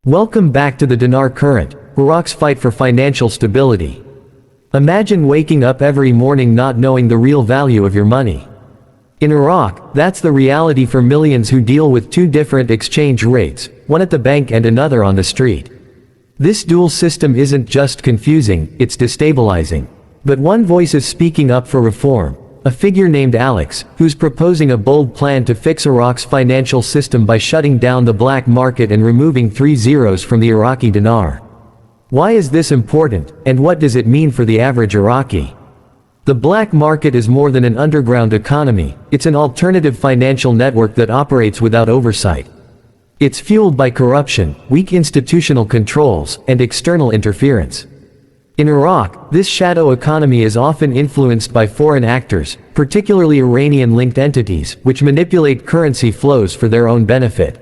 Welcome back to the Dinar Current, Iraq's fight for financial stability. Imagine waking up every morning not knowing the real value of your money. In Iraq, that's the reality for millions who deal with two different exchange rates, one at the bank and another on the street. This dual system isn't just confusing, it's destabilizing. But one voice is speaking up for reform. A figure named Alex, who's proposing a bold plan to fix Iraq's financial system by shutting down the black market and removing 3 zeros from the Iraqi dinar. Why is this important, and what does it mean for the average Iraqi? The black market is more than an underground economy, it's an alternative financial network that operates without oversight. It's fueled by corruption, weak institutional controls, and external interference. In Iraq, this shadow economy is often influenced by foreign actors, particularly Iranian-linked entities, which manipulate currency flows for their own benefit.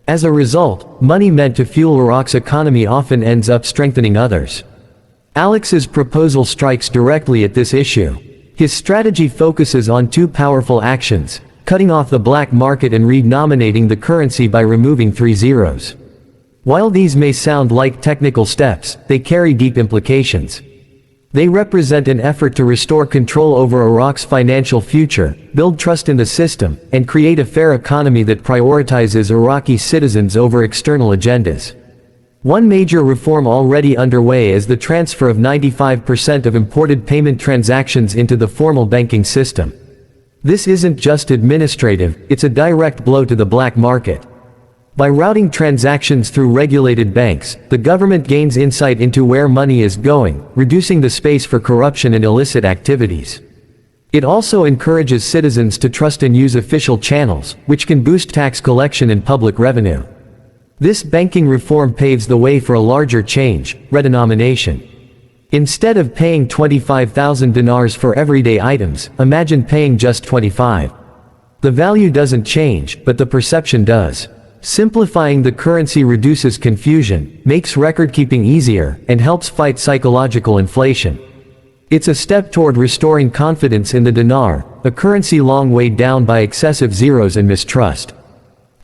As a result, money meant to fuel Iraq's economy often ends up strengthening others. Alex's proposal strikes directly at this issue. His strategy focuses on two powerful actions: cutting off the black market and renominating the currency by removing 3 zeros. While these may sound like technical steps, they carry deep implications. They represent an effort to restore control over Iraq's financial future, build trust in the system, and create a fair economy that prioritizes Iraqi citizens over external agendas. One major reform already underway is the transfer of 95% of imported payment transactions into the formal banking system. This isn't just administrative, it's a direct blow to the black market. By routing transactions through regulated banks, the government gains insight into where money is going, reducing the space for corruption and illicit activities. It also encourages citizens to trust and use official channels, which can boost tax collection and public revenue. This banking reform paves the way for a larger change: redenomination. Instead of paying 25,000 dinars for everyday items, imagine paying just 25. The value doesn't change, but the perception does. Simplifying the currency reduces confusion, makes record-keeping easier, and helps fight psychological inflation. It's a step toward restoring confidence in the dinar, a currency long weighed down by excessive zeros and mistrust.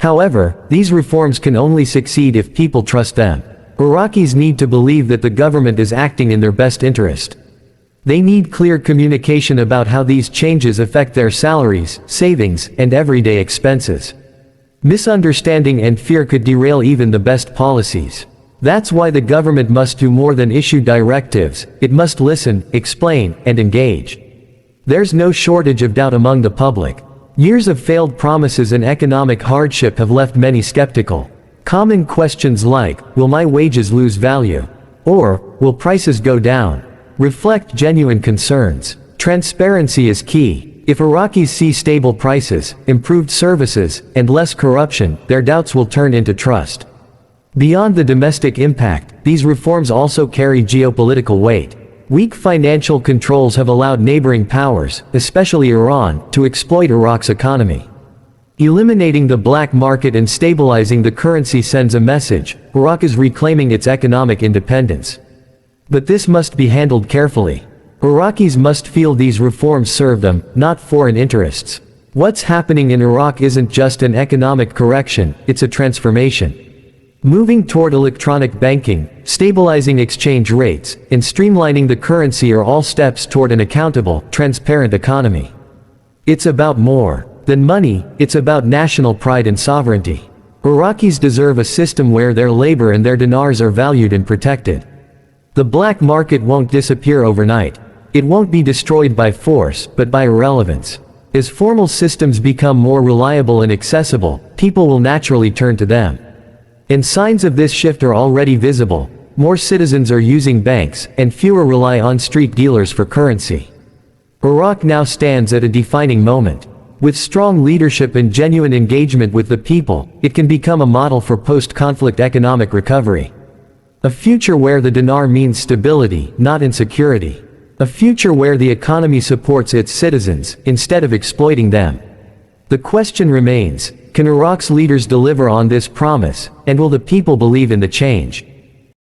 However, these reforms can only succeed if people trust them. Iraqis need to believe that the government is acting in their best interest. They need clear communication about how these changes affect their salaries, savings, and everyday expenses. Misunderstanding and fear could derail even the best policies. That's why the government must do more than issue directives, it must listen, explain, and engage. There's no shortage of doubt among the public. Years of failed promises and economic hardship have left many skeptical. Common questions like, will my wages lose value? Or, will prices go down? Reflect genuine concerns. Transparency is key. If Iraqis see stable prices, improved services, and less corruption, their doubts will turn into trust. Beyond the domestic impact, these reforms also carry geopolitical weight. Weak financial controls have allowed neighboring powers, especially Iran, to exploit Iraq's economy. Eliminating the black market and stabilizing the currency sends a message: Iraq is reclaiming its economic independence. But this must be handled carefully. Iraqis must feel these reforms serve them, not foreign interests. What's happening in Iraq isn't just an economic correction, it's a transformation. Moving toward electronic banking, stabilizing exchange rates, and streamlining the currency are all steps toward an accountable, transparent economy. It's about more than money, it's about national pride and sovereignty. Iraqis deserve a system where their labor and their dinars are valued and protected. The black market won't disappear overnight. It won't be destroyed by force, but by irrelevance. As formal systems become more reliable and accessible, people will naturally turn to them. And signs of this shift are already visible. More citizens are using banks, and fewer rely on street dealers for currency. Iraq now stands at a defining moment. With strong leadership and genuine engagement with the people, it can become a model for post-conflict economic recovery. A future where the dinar means stability, not insecurity. A future where the economy supports its citizens, instead of exploiting them. The question remains, can Iraq's leaders deliver on this promise, and will the people believe in the change?